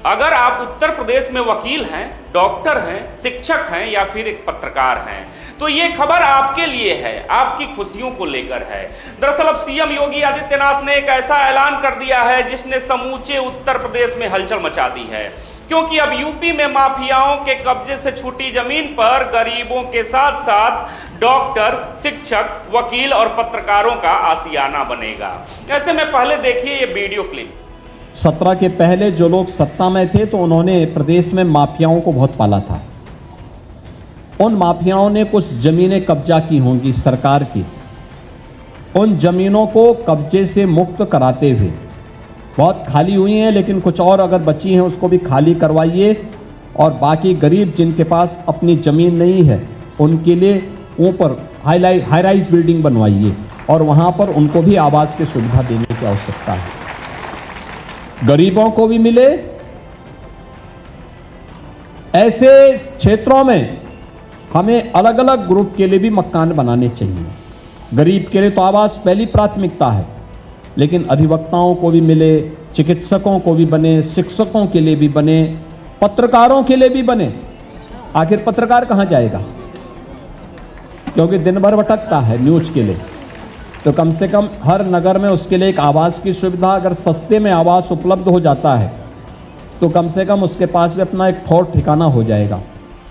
अगर आप उत्तर प्रदेश में वकील हैं, डॉक्टर हैं, शिक्षक हैं या फिर एक पत्रकार हैं, तो ये खबर आपके लिए है, आपकी खुशियों को लेकर है। दरअसल अब सीएम योगी आदित्यनाथ ने एक ऐसा ऐलान कर दिया है जिसने समूचे उत्तर प्रदेश में हलचल मचा दी है, क्योंकि अब यूपी में माफियाओं के कब्जे से छूटी जमीन पर गरीबों के साथ साथ डॉक्टर, शिक्षक, वकील और पत्रकारों का आशियाना बनेगा। ऐसे में पहले देखिए ये वीडियो क्लिप। 17 के पहले जो लोग सत्ता में थे तो उन्होंने प्रदेश में माफियाओं को बहुत पाला था। उन माफियाओं ने कुछ जमीनें कब्जा की होंगी सरकार की, उन जमीनों को कब्जे से मुक्त कराते हुए बहुत खाली हुई हैं, लेकिन कुछ और अगर बची हैं उसको भी खाली करवाइए और बाकी गरीब जिनके पास अपनी ज़मीन नहीं है उनके लिए ऊपर हाई राइज बिल्डिंग बनवाइए और वहाँ पर उनको भी आवास की सुविधा देने की आवश्यकता है। गरीबों को भी मिले। ऐसे क्षेत्रों में हमें अलग अलग ग्रुप के लिए भी मकान बनाने चाहिए। गरीब के लिए तो आवास पहली प्राथमिकता है, लेकिन अधिवक्ताओं को भी मिले, चिकित्सकों को भी बने, शिक्षकों के लिए भी बने, पत्रकारों के लिए भी बने। आखिर पत्रकार कहां जाएगा, क्योंकि दिन भर भटकता है न्यूज के लिए। तो कम से कम हर नगर में उसके लिए एक आवास की सुविधा, अगर सस्ते में आवास उपलब्ध हो जाता है तो कम से कम उसके पास भी अपना एक ठौर ठिकाना हो जाएगा।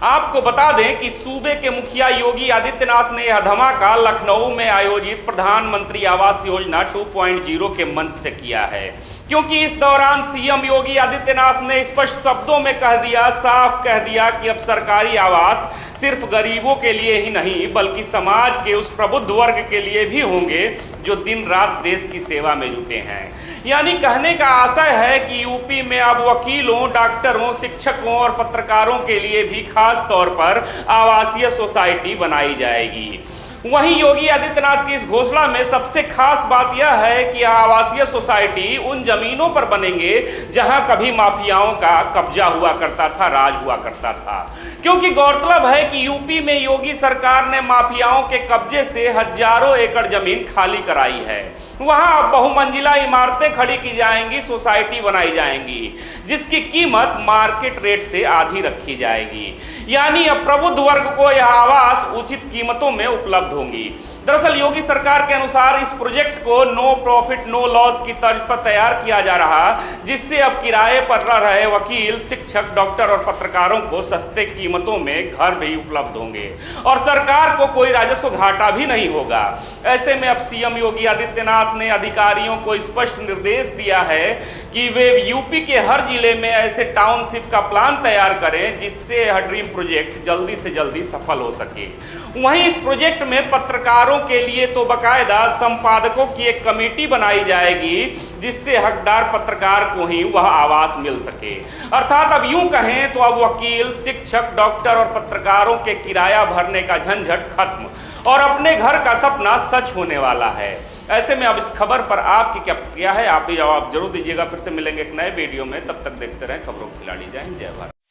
आपको बता दें कि सूबे के मुखिया योगी आदित्यनाथ ने यह धमाका लखनऊ में आयोजित प्रधानमंत्री आवास योजना 2.0 के मंच से किया है, क्योंकि इस दौरान सीएम योगी आदित्यनाथ ने स्पष्ट शब्दों में साफ कह दिया कि अब सरकारी आवास सिर्फ गरीबों के लिए ही नहीं बल्कि समाज के उस प्रबुद्ध वर्ग के लिए भी होंगे जो दिन रात देश की सेवा में जुटे हैं। यानी कहने का आशय है कि यूपी में अब वकीलों, डॉक्टरों, शिक्षकों और पत्रकारों के लिए भी खास तौर पर आवासीय सोसाइटी बनाई जाएगी। वहीं योगी आदित्यनाथ की इस घोषणा में सबसे खास बात यह है कि आवासीय सोसाइटी उन जमीनों पर बनेंगे जहां कभी माफियाओं का कब्जा हुआ करता था, राज हुआ करता था। क्योंकि गौरतलब है कि यूपी में योगी सरकार ने माफियाओं के कब्जे से हजारों एकड़ जमीन खाली कराई है। वहां अब बहुमंजिला इमारतें खड़ी की जाएंगी, सोसाइटी बनाई जाएंगी जिसकी कीमत मार्केट रेट से आधी रखी जाएगी। यानी अब प्रबुद्ध वर्ग को यह आवास उचित कीमतों में उपलब्ध होंगी। दरअसल योगी सरकार के अनुसार इस प्रोजेक्ट को नो प्रॉफिट नो लॉस की तर्ज पर तैयार किया जा रहा, जिससे अब किराए पर रह रहे वकील, शिक्षक, डॉक्टर और पत्रकारों को सस्ते कीमतों में घर भी उपलब्ध होंगे और सरकार को कोई राजस्व घाटा भी नहीं होगा। ऐसे में अब सीएम योगी आदित्यनाथ ने अधिकारियों को स्पष्ट निर्देश दिया है कि वे यूपी के हर जिले में ऐसे टाउनशिप का प्लान तैयार करें जिससे यह ड्रीम प्रोजेक्ट जल्दी से जल्दी सफल हो सके। वहीं इस प्रोजेक्ट में पत्रकारों के लिए तो बाकायदा संपादकों की एक कमेटी बनाई जाएगी जिससे हकदार पत्रकार को ही वह आवास मिल सके। अर्थात अब यूं कहें तो अब वकील, शिक्षक, डॉक्टर और पत्रकारों के किराया भरने का झंझट खत्म और अपने घर का सपना सच होने वाला है। ऐसे में अब इस खबर पर आपकी क्या प्रतिक्रिया है, आप भी जवाब जरूर दीजिएगा। फिर से मिलेंगे एक नए वीडियो में, तब तक देखते रहें खबरों की खिलाड़ी। जय हिंद, जय भारत।